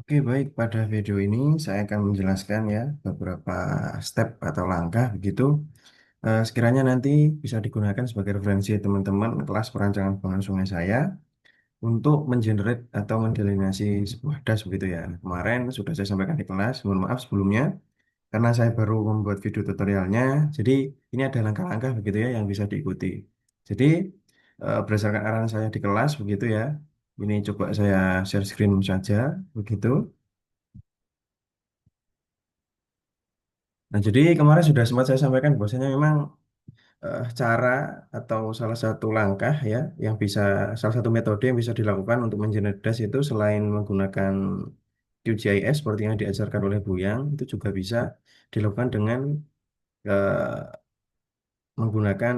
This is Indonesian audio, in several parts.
Oke, baik. Pada video ini saya akan menjelaskan ya beberapa step atau langkah begitu. Sekiranya nanti bisa digunakan sebagai referensi teman-teman kelas perancangan pembangunan sungai saya untuk mengenerate atau mendelineasi sebuah das begitu ya. Kemarin sudah saya sampaikan di kelas, mohon maaf sebelumnya karena saya baru membuat video tutorialnya. Jadi ini ada langkah-langkah begitu ya yang bisa diikuti. Jadi berdasarkan arahan saya di kelas begitu ya. Ini coba saya share screen saja begitu. Nah, jadi kemarin sudah sempat saya sampaikan bahwasanya memang cara atau salah satu langkah ya yang bisa salah satu metode yang bisa dilakukan untuk mengenerate das itu selain menggunakan QGIS seperti yang diajarkan oleh Buyang itu juga bisa dilakukan dengan eh, menggunakan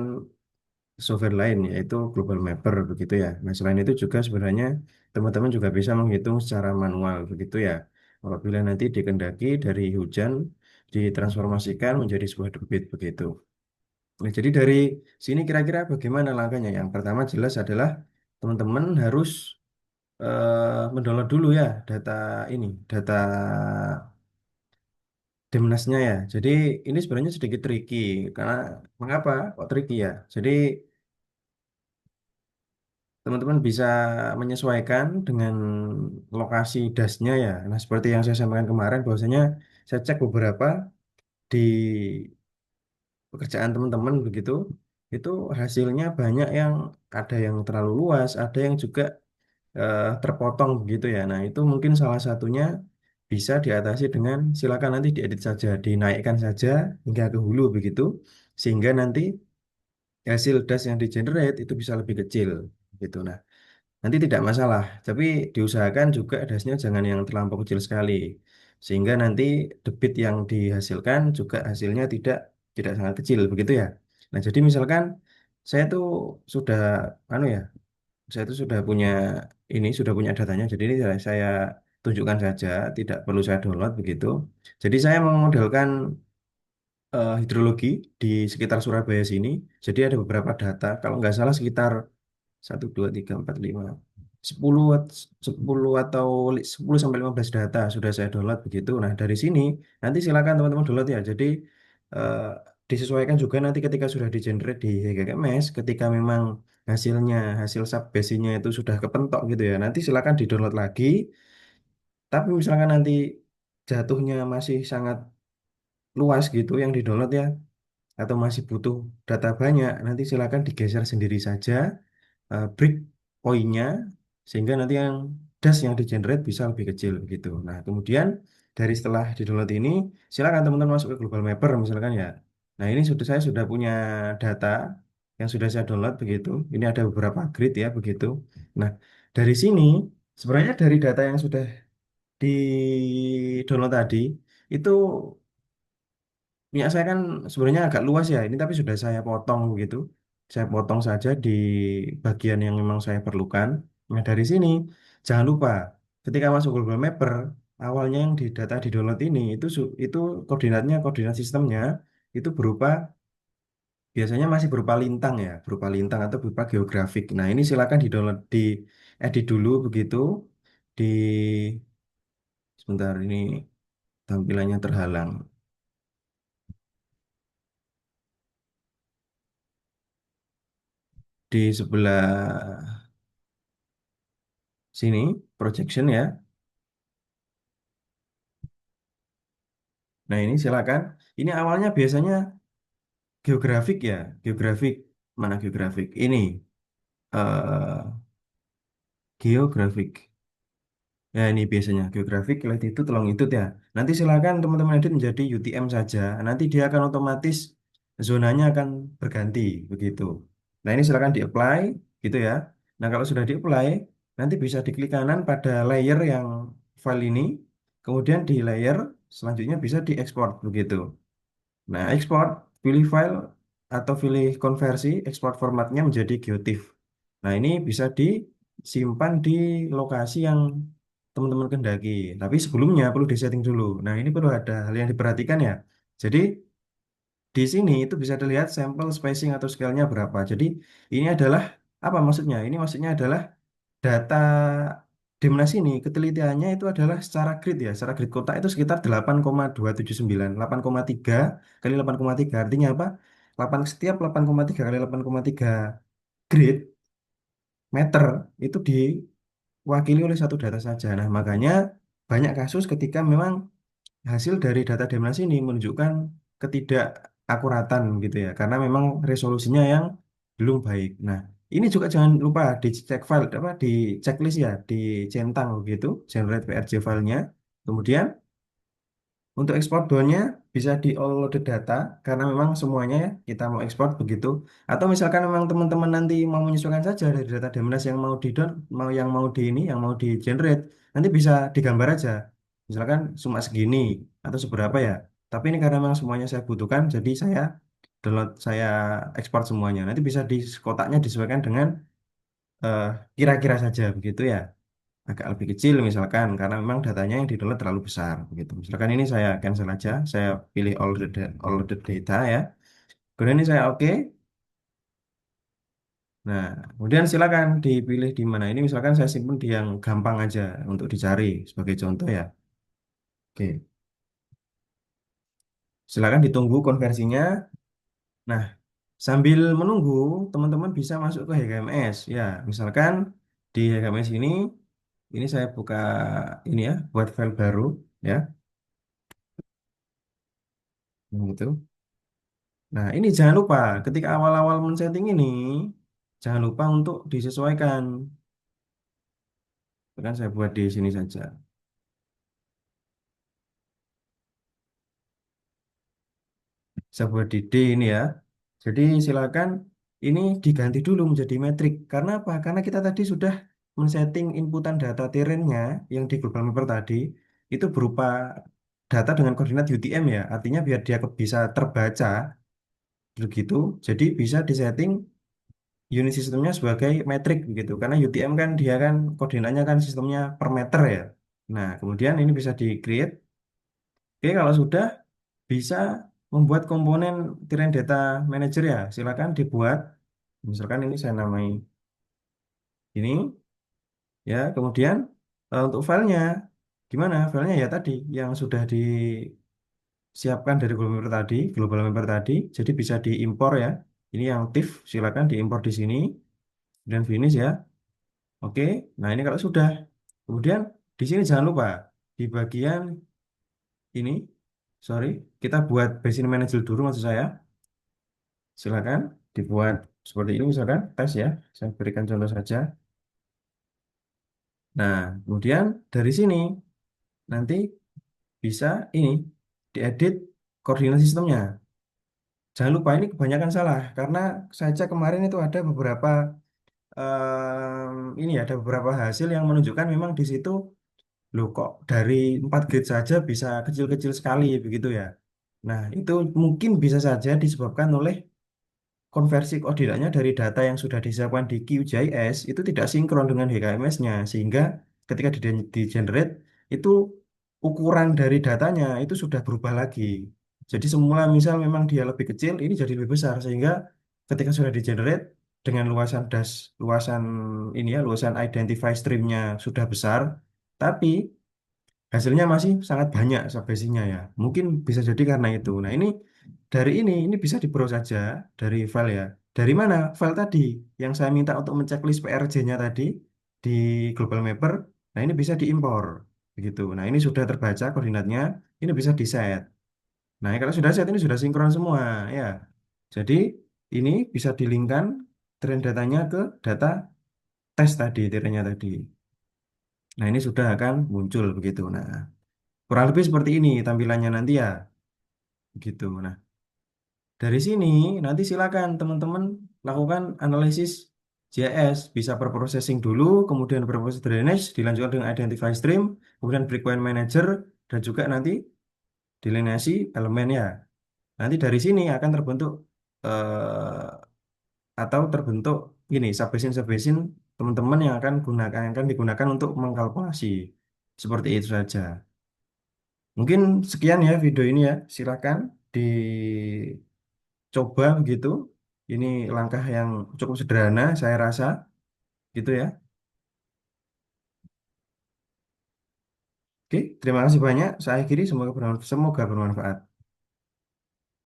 software lain yaitu Global Mapper begitu ya. Nah, selain itu juga sebenarnya teman-teman juga bisa menghitung secara manual begitu ya. Apabila nanti dikendaki dari hujan ditransformasikan menjadi sebuah debit begitu. Nah, jadi dari sini kira-kira bagaimana langkahnya? Yang pertama jelas adalah teman-teman harus mendownload dulu ya data ini, data Demnasnya ya. Jadi ini sebenarnya sedikit tricky karena mengapa kok tricky ya? Jadi teman-teman bisa menyesuaikan dengan lokasi dasnya ya. Nah, seperti yang saya sampaikan kemarin bahwasanya saya cek beberapa di pekerjaan teman-teman begitu, itu hasilnya banyak yang ada yang terlalu luas, ada yang juga terpotong begitu ya. Nah, itu mungkin salah satunya bisa diatasi dengan silakan nanti diedit saja, dinaikkan saja hingga ke hulu begitu, sehingga nanti hasil das yang di-generate itu bisa lebih kecil gitu. Nah, nanti tidak masalah, tapi diusahakan juga dasnya jangan yang terlampau kecil sekali, sehingga nanti debit yang dihasilkan juga hasilnya tidak sangat kecil begitu ya. Nah, jadi misalkan saya tuh sudah anu ya, saya itu sudah punya sudah punya datanya. Jadi ini saya tunjukkan saja, tidak perlu saya download begitu. Jadi saya memodelkan hidrologi di sekitar Surabaya sini. Jadi ada beberapa data, kalau nggak salah sekitar 1, 2, 3, 4, 5, 10 10 atau 10 sampai 15 data sudah saya download begitu. Nah, dari sini nanti silakan teman-teman download ya. Jadi eh, disesuaikan juga nanti ketika sudah di-generate di HGMS, ketika memang hasil subbase-nya itu sudah kepentok gitu ya. Nanti silakan di-download lagi. Tapi misalkan nanti jatuhnya masih sangat luas gitu yang di-download ya atau masih butuh data banyak, nanti silakan digeser sendiri saja break poinnya sehingga nanti yang das yang di generate bisa lebih kecil gitu. Nah, kemudian dari setelah di download ini silakan teman-teman masuk ke Global Mapper misalkan ya. Nah, ini saya sudah punya data yang sudah saya download begitu. Ini ada beberapa grid ya begitu. Nah, dari sini sebenarnya dari data yang sudah di download tadi itu minyak saya kan sebenarnya agak luas ya ini tapi sudah saya potong begitu. Saya potong saja di bagian yang memang saya perlukan. Nah, dari sini jangan lupa ketika masuk Google Mapper awalnya yang di data di download ini itu koordinat sistemnya itu berupa biasanya masih berupa lintang ya, berupa lintang atau berupa geografik. Nah, ini silakan di download di edit dulu begitu di sebentar ini tampilannya terhalang di sebelah sini projection ya. Nah, ini silakan. Ini awalnya biasanya geografik ya, geografik. Mana geografik? Ini eh geografik. Ya, ini biasanya geografik latitude longitude ya. Nanti silakan teman-teman edit menjadi UTM saja. Nanti dia akan otomatis zonanya akan berganti begitu. Nah, ini silakan di-apply gitu ya. Nah, kalau sudah di-apply, nanti bisa diklik kanan pada layer yang file ini. Kemudian di layer selanjutnya bisa diekspor begitu. Nah, ekspor, pilih file atau pilih konversi, ekspor formatnya menjadi GeoTIFF. Nah, ini bisa disimpan di lokasi yang teman-teman kendaki. Tapi sebelumnya perlu disetting dulu. Nah, ini perlu ada hal yang diperhatikan ya. Jadi, di sini itu bisa dilihat sampel spacing atau scale-nya berapa. Jadi, ini adalah apa maksudnya? Ini maksudnya adalah data Demnas ini ketelitiannya itu adalah secara grid ya, secara grid kotak itu sekitar 8,279, 8,3 kali 8,3 artinya apa? 8 setiap 8,3 kali 8,3 grid meter itu diwakili oleh satu data saja. Nah, makanya banyak kasus ketika memang hasil dari data Demnas ini menunjukkan ketidakakuratan gitu ya, karena memang resolusinya yang belum baik. Nah, ini juga jangan lupa dicek file apa di checklist ya, dicentang gitu, generate PRJ filenya. Kemudian untuk ekspor donnya bisa di all loaded data karena memang semuanya ya kita mau ekspor begitu. Atau misalkan memang teman-teman nanti mau menyesuaikan saja dari data Demnas yang mau di down, mau yang mau di ini, yang mau di generate, nanti bisa digambar aja. Misalkan cuma segini atau seberapa ya. Tapi ini karena memang semuanya saya butuhkan, jadi saya download, saya ekspor semuanya. Nanti bisa di kotaknya disesuaikan dengan eh, kira-kira saja begitu ya, agak lebih kecil misalkan karena memang datanya yang di download terlalu besar begitu. Misalkan ini saya cancel aja, saya pilih all the data ya. Kemudian ini saya oke. Nah, kemudian silakan dipilih di mana. Ini misalkan saya simpan di yang gampang aja untuk dicari sebagai contoh ya. Oke, silakan ditunggu konversinya. Nah, sambil menunggu teman-teman bisa masuk ke HKMS ya. Misalkan di HKMS ini saya buka ini ya, buat file baru ya. Gitu. Nah, ini jangan lupa ketika awal-awal men-setting ini, jangan lupa untuk disesuaikan. Kan saya buat di sini saja. Saya buat di D ini ya. Jadi silakan ini diganti dulu menjadi metrik. Karena apa? Karena kita tadi sudah men-setting inputan data terrainnya yang di global mapper tadi itu berupa data dengan koordinat UTM ya. Artinya biar dia bisa terbaca begitu. Jadi bisa disetting unit sistemnya sebagai metrik begitu. Karena UTM kan dia kan koordinatnya kan sistemnya per meter ya. Nah, kemudian ini bisa di-create. Oke, kalau sudah bisa membuat komponen Tiran Data Manager ya, silakan dibuat. Misalkan ini saya namai ini ya. Kemudian untuk filenya gimana? Filenya ya tadi yang sudah disiapkan dari global member tadi. Jadi bisa diimpor ya. Ini yang TIFF, silakan diimpor di sini dan finish ya. Oke, nah ini kalau sudah, kemudian di sini jangan lupa di bagian ini, sorry, kita buat basin manager dulu maksud saya. Silakan dibuat seperti ini misalkan tes ya. Saya berikan contoh saja. Nah, kemudian dari sini nanti bisa ini diedit koordinat sistemnya. Jangan lupa ini kebanyakan salah karena saya cek kemarin itu ada beberapa ini ada beberapa hasil yang menunjukkan memang di situ. Loh kok dari 4 grid saja bisa kecil-kecil sekali begitu ya. Nah, itu mungkin bisa saja disebabkan oleh konversi koordinatnya dari data yang sudah disiapkan di QGIS itu tidak sinkron dengan HKMS-nya sehingga ketika di-generate itu ukuran dari datanya itu sudah berubah lagi. Jadi semula misal memang dia lebih kecil, ini jadi lebih besar sehingga ketika sudah di-generate dengan luasan ini ya, luasan identify stream-nya sudah besar, tapi hasilnya masih sangat banyak spesiesnya ya. Mungkin bisa jadi karena itu. Nah, dari ini bisa di-browse saja dari file ya. Dari mana? File tadi yang saya minta untuk menceklis PRJ-nya tadi di Global Mapper. Nah, ini bisa diimpor begitu. Nah, ini sudah terbaca koordinatnya, ini bisa di-set. Nah, kalau sudah set ini sudah sinkron semua ya. Jadi, ini bisa di-linkkan train datanya ke data tes tadi, tiranya tadi. Nah, ini sudah akan muncul begitu. Nah, kurang lebih seperti ini tampilannya nanti ya, gitu. Nah, dari sini nanti silakan teman-teman lakukan analisis JS, bisa per-processing dulu, kemudian per-process drainage, dilanjutkan dengan identify stream, kemudian breakpoint manager, dan juga nanti delineasi elemen ya. Nanti dari sini akan terbentuk atau terbentuk ini subbasin teman-teman yang akan digunakan untuk mengkalkulasi. Seperti itu saja. Mungkin sekian ya video ini ya. Silakan dicoba gitu. Ini langkah yang cukup sederhana saya rasa gitu ya. Oke, terima kasih banyak. Saya akhiri, semoga bermanfaat.